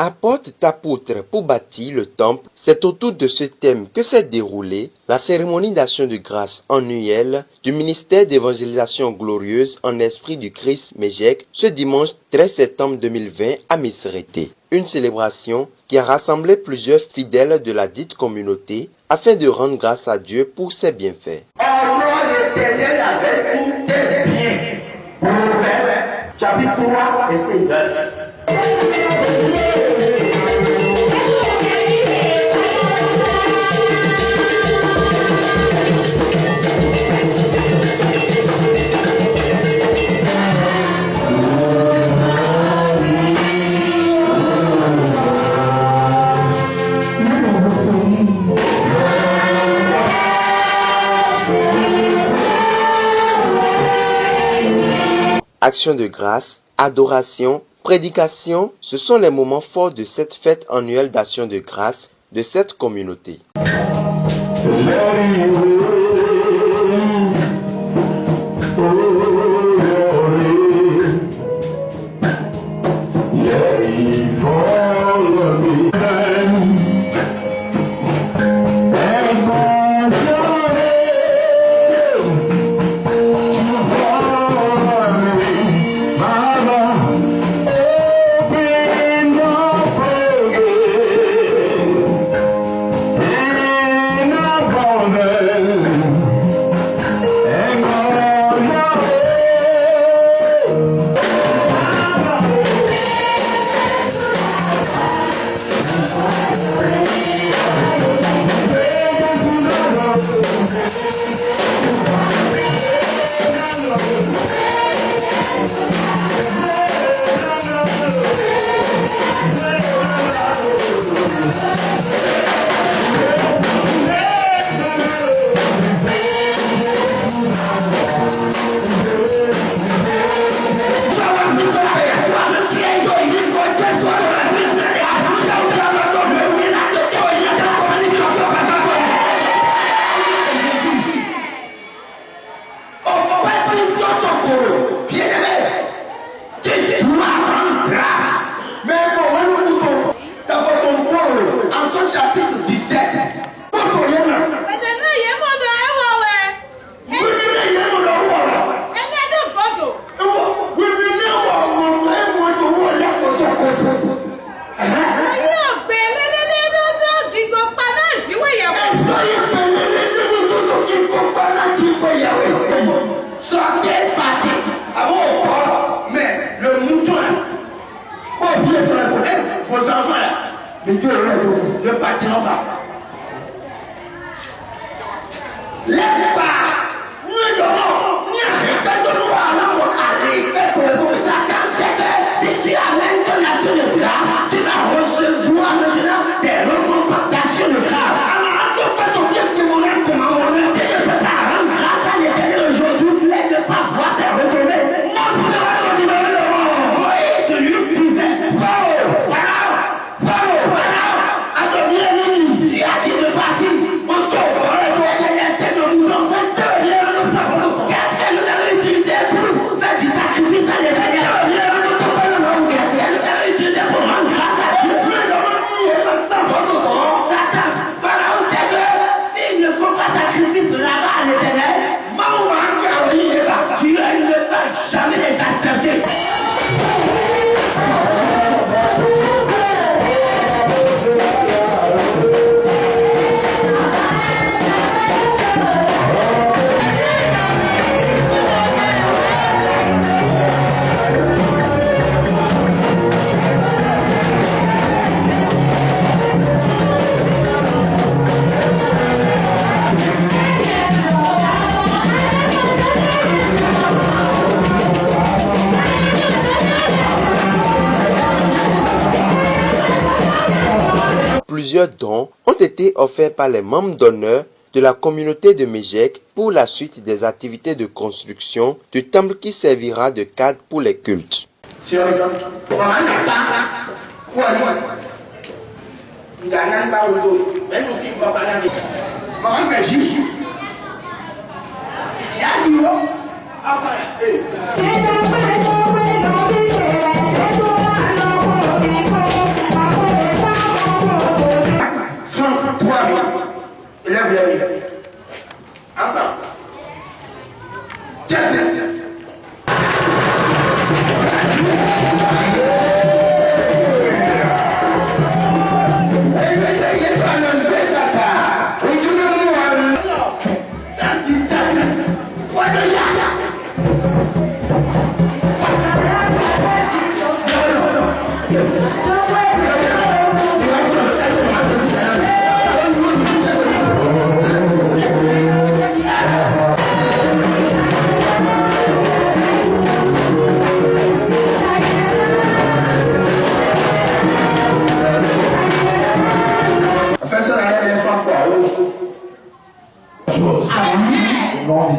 Apporte ta poutre pour bâtir le temple. C'est autour de ce thème que s'est déroulée la cérémonie d'action de grâce annuelle du ministère d'évangélisation glorieuse en esprit du Christ Méjec ce dimanche 13 septembre 2020 à Missérété. Une célébration qui a rassemblé plusieurs fidèles de la dite communauté afin de rendre grâce à Dieu pour ses bienfaits. L'Éternel avait tous tes biens. Proverbe, chapitre 3, verset 9. Action de grâce, adoration, prédication, ce sont les moments forts de cette fête annuelle d'action de grâce de cette communauté. Plusieurs dons ont été offerts par les membres d'honneur de la communauté de Méjec pour la suite des activités de construction du temple qui servira de cadre pour les cultes.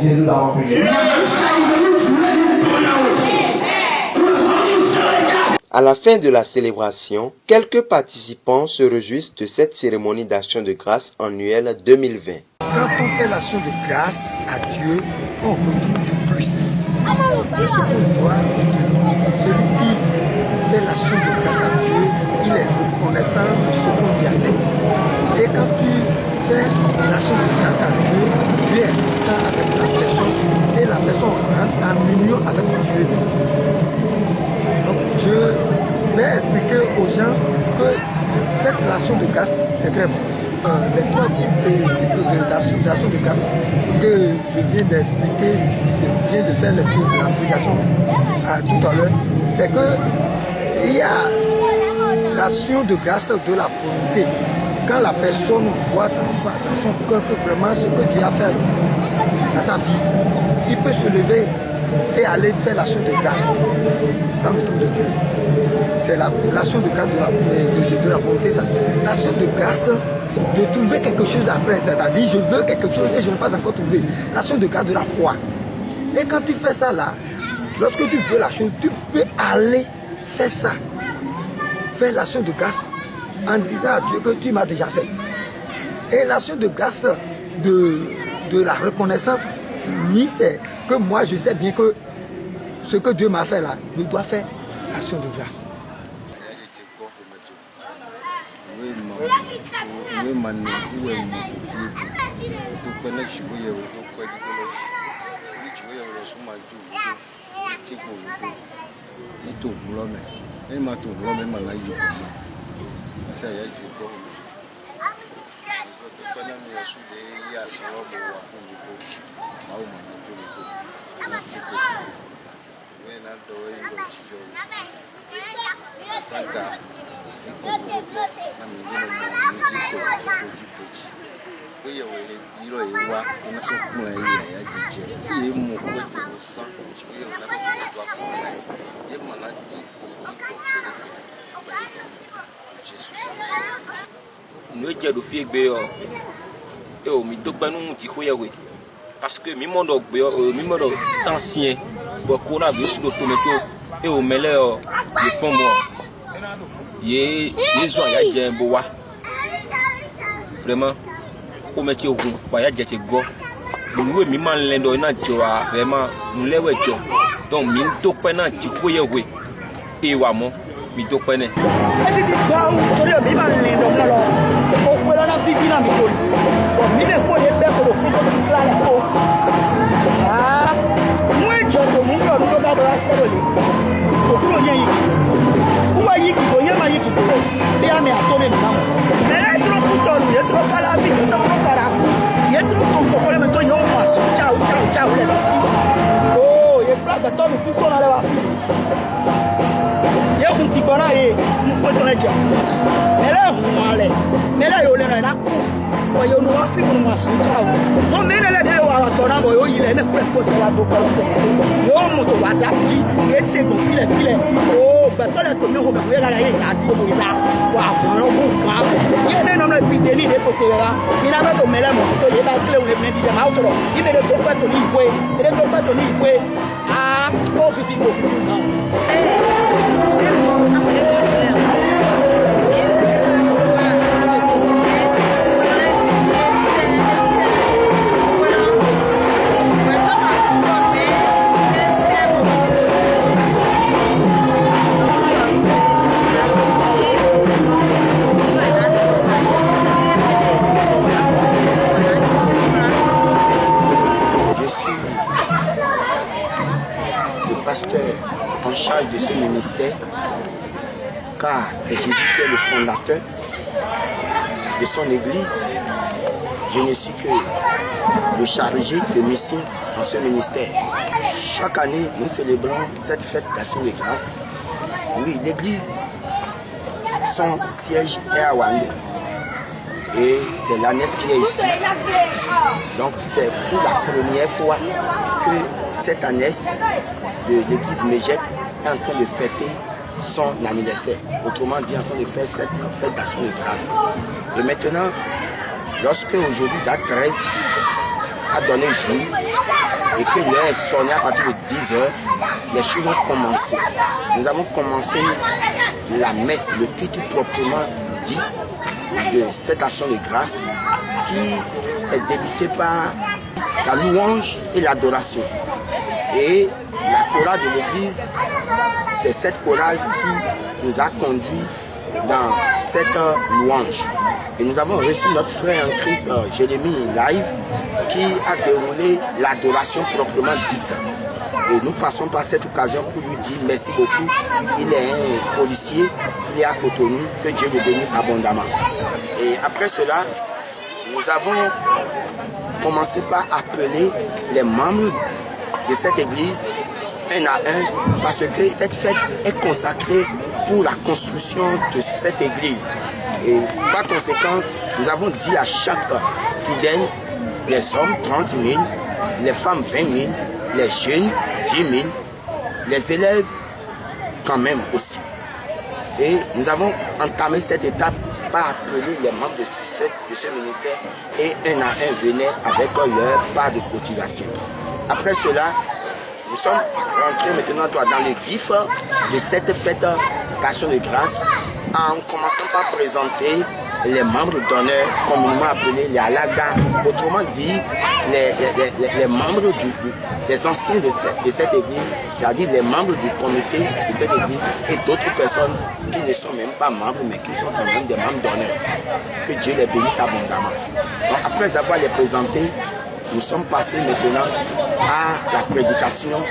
Jésus dans mon prière. À la fin de la célébration, quelques participants se réjouissent de cette cérémonie d'action de grâce annuelle 2020. Quand on fait l'action de grâce à Dieu, on retrouve plus. C'est ce qu'on doit retenir. Celui qui fait l'action de grâce à Dieu, il est reconnaissant de ce qu'on lui a fait. Et quand tu fais l'action de grâce à Dieu, tu es content avec la personne et la personne rentre en union avec Dieu. Donc je vais expliquer aux gens que faire l'action de grâce, c'est très bon. Les trois types d'action de grâce que je viens d'expliquer, je viens de faire l'application tout à l'heure, c'est que il y a l'action de grâce de la volonté. Quand la personne voit dans son cœur que vraiment ce que Dieu a fait dans sa vie, il peut se lever et aller faire l'action de grâce dans le trône de Dieu. C'est l'action de grâce de la volonté. L'action de grâce de trouver quelque chose après, c'est-à-dire je veux quelque chose et je n'ai pas encore trouvé. L'action de grâce de la foi. Et quand tu fais ça là, lorsque tu veux la chose, tu peux aller faire ça. Faire l'action de grâce en disant à Dieu que tu m'as déjà fait. Et l'action de grâce de la reconnaissance, lui, c'est que moi je sais bien que ce que Dieu m'a fait là, je dois faire l'action de grâce. Parce que mi monde ancien qu'on a vu sur le tomato et au mêlé de pommes y ont y a bois vraiment au métier au goût y a déjà go nous mi man lendo na joa vraiment nous les ouais donc mi to pena ti ko ye we e wa mo mi to pena e ti gba o tori mi man lendo mo lo o ko la na bibi na mi ko o mi le ko ye be ko lo ko la le ko ah mu e jo to mu yo no ga bra se lo le o kuro yen yi u wa yi ki ko yen ma yi ki ko bi a mi atome mi na mo me le tro puto ni e tro kala bi to tro para ye tro kon ko le me to yo ma so ciao le oh ye fra da to mi puto na le va ye kun ti bona ye mu ko to le ja ele hu ale ele yo le na ku o yo no wa fi mu ma so ciao mo me le de wa to na mo yo yi le ne ko se wa do ko yo mo to wa da ti ye se go file oh ba to le to mi ho ba ye la ye ati ko mi la wa foro ku ka ye ne no le piteni de ko te la mi na ba to me le mo to ye ba kle o le me di de ma o to i me le to pa to ni ikwe le to pa to ni ikwe ah o fi na en charge de ce ministère, car c'est Jésus qui est le fondateur de son église. Je ne suis que le chargé de mission dans ce ministère. Chaque année, nous célébrons cette fête d'action de grâce. Oui, l'église son siège est à Wande. Et c'est l'ANES qui est ici. Donc c'est pour la première fois que cette ANES de l'église Mégette est en train de fêter son anniversaire. Autrement dit, en train de faire cette fête d'action de grâce. Et maintenant, lorsque aujourd'hui, date 13, a donné jour, et que l'heure est sonnée à partir de 10 heures, les choses ont commencé. Nous avons commencé la messe, le culte proprement dit de cette action de grâce qui est débutée par la louange et l'adoration. Et la chorale de l'église, c'est cette chorale qui nous a conduits dans cette louange. Et nous avons reçu notre frère en Christ, Jérémie Live, qui a déroulé l'adoration proprement dite. Et nous passons par cette occasion pour lui dire merci beaucoup. Il est un policier, il est à Cotonou, que Dieu le bénisse abondamment. Et après cela, nous avons commencé par appeler les membres de cette église un à un, parce que cette fête est consacrée pour la construction de cette église. Et par conséquent, nous avons dit à chaque fidèle, les hommes 30 000, les femmes 20 000, les jeunes 10 000, les élèves quand même aussi. Et nous avons entamé cette étape par appeler les membres de ce ministère et un à un venaient avec leur part de cotisation. Après cela, nous sommes rentrés maintenant dans le vif de cette fête d'action de grâce en commençant par présenter les membres d'honneur, communément appelés les Alaga, autrement dit les membres les anciens de cette église, c'est-à-dire les membres du comité de cette église et d'autres personnes qui ne sont même pas membres mais qui sont quand même des membres d'honneur. Que Dieu les bénisse abondamment. Donc après avoir les présentés, nous sommes passés maintenant à la prédication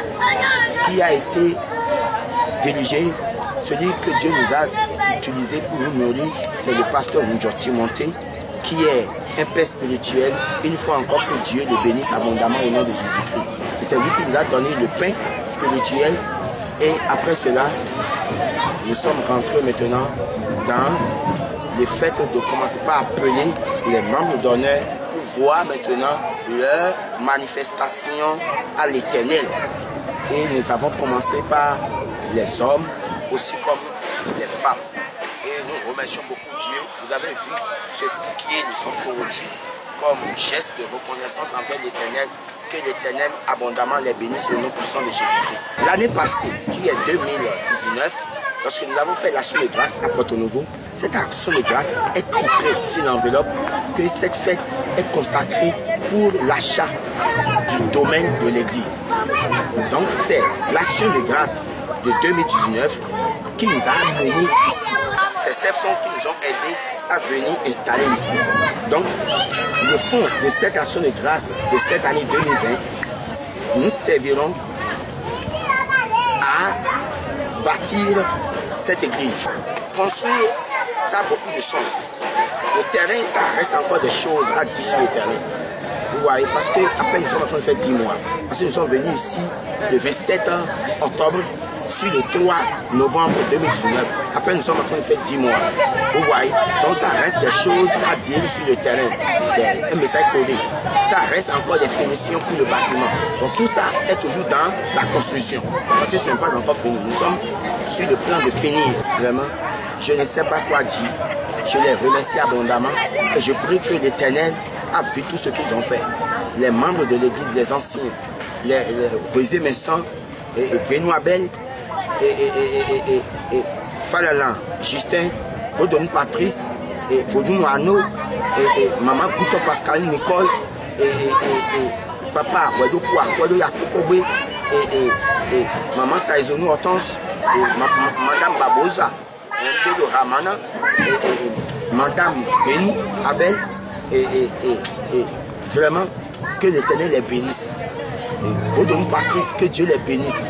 qui a été dirigée. Celui que Dieu nous a utilisé pour nous nourrir, c'est le pasteur Njoti Monté, qui est un père spirituel. Une fois encore, que Dieu le bénisse abondamment au nom de Jésus-Christ. Et c'est lui qui nous a donné le pain spirituel. Et après cela, nous sommes rentrés maintenant dans le fait de commencer par appeler les membres d'honneur pour voir maintenant leur manifestation à l'Éternel. Et nous avons commencé par les hommes, aussi comme les femmes. Et nous remercions beaucoup Dieu. Vous avez vu ce qui nous sont produits comme geste de reconnaissance envers l'Éternel. Que l'Éternel abondamment les bénisse au nom puissant de Jésus-Christ. L'année passée, qui est 2019, lorsque nous avons fait l'action de grâce à Porto Novo, cette action de grâce est titrée sur l'enveloppe que cette fête est consacrée pour l'achat du domaine de l'église. Donc c'est l'action de grâce de 2019 qui nous a amenés ici. C'est ces fonds qui nous ont aidés à venir installer ici. Donc le fonds de cette action de grâce de cette année 2020 nous serviront à bâtir cette église. Construire, ça a beaucoup de sens. Le terrain, ça reste encore des choses à dire sur le terrain. Vous voyez, parce qu'après nous sommes en train de faire 10 mois. Parce que nous sommes venus ici le 27 octobre sur le 3 novembre 2019. Après nous sommes en train de faire 10 mois. Vous voyez, donc ça reste des choses à dire sur le terrain. C'est un message codé. Ça reste encore des finitions pour le bâtiment. Donc tout ça est toujours dans la construction. Parce que ce n'est pas encore fini. Nous sommes sur le plan de finir. Vraiment, je ne sais pas quoi dire. Je les remercie abondamment et je prie que l'Éternel a vu tout ce qu'ils ont fait. Les membres de l'église, les anciens, les Brisé Messan, et Benoît Bell, et Falalan, Justin, Rodon Patrice, et Fodou Arnaud, et Maman Gouton Pascaline Nicole, et Papa Wedo Kouakodo Yakokobe, et Maman Saizonou Hortense, et Madame Babosa, Bédo Ramana, et Madame Benou Abel, et vraiment que l'Éternel les bénisse. Rodon Patrice, que Dieu les bénisse.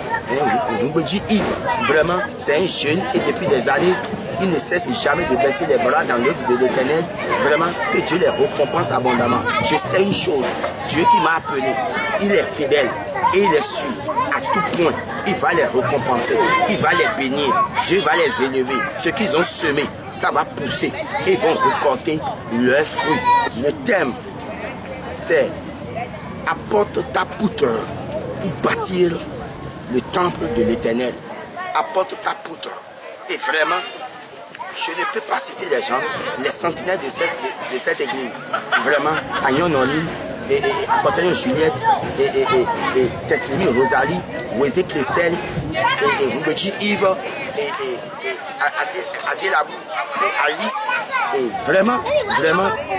Yves, vraiment, c'est un jeune et depuis des années, il ne cesse jamais de baisser les bras dans l'œuvre de l'Éternel. Vraiment, que Dieu les récompense abondamment. Je sais une chose, Dieu qui m'a appelé, il est fidèle et il est sûr à tout point, il va les récompenser, il va les bénir, Dieu va les élever. Ce qu'ils ont semé, ça va pousser et vont récolter leurs fruits. Le thème, c'est apporte ta poutre pour bâtir le temple de l'Éternel. Apporte ta poutre. Et vraiment, je ne peux pas citer les gens, les sentinelles de cette église. Vraiment, Agnon Noline, et Akotayon Juliette, et Teslimie Rosalie, Wézé Christelle, et Rubeji Yves, et Adélabou, et Alice. Et vraiment,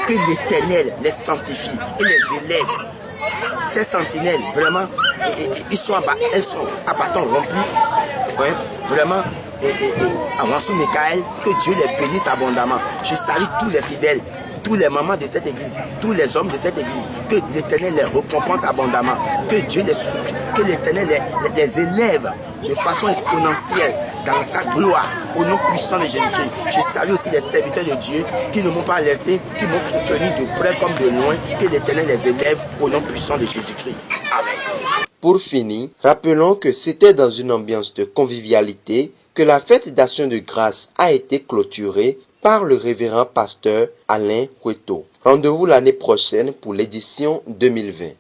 que l'Éternel les sanctifie et les élève. Ces sentinelles, vraiment, elles sont à bâton rompu. Ouais, vraiment, avant sous Michael, que Dieu les bénisse abondamment. Je salue tous les fidèles, tous les mamans de cette église, tous les hommes de cette église, que l'Éternel les récompense abondamment, que Dieu les soutienne, que l'Éternel les élève de façon exponentielle dans sa gloire, au nom puissant de Jésus-Christ. Je salue aussi les serviteurs de Dieu qui ne m'ont pas laissé, qui m'ont soutenu de près comme de loin, que l'Éternel les élève au nom puissant de Jésus-Christ. Amen. Pour finir, rappelons que c'était dans une ambiance de convivialité que la fête d'Action de grâce a été clôturée par le révérend pasteur Alain Cueto. Rendez-vous l'année prochaine pour l'édition 2020.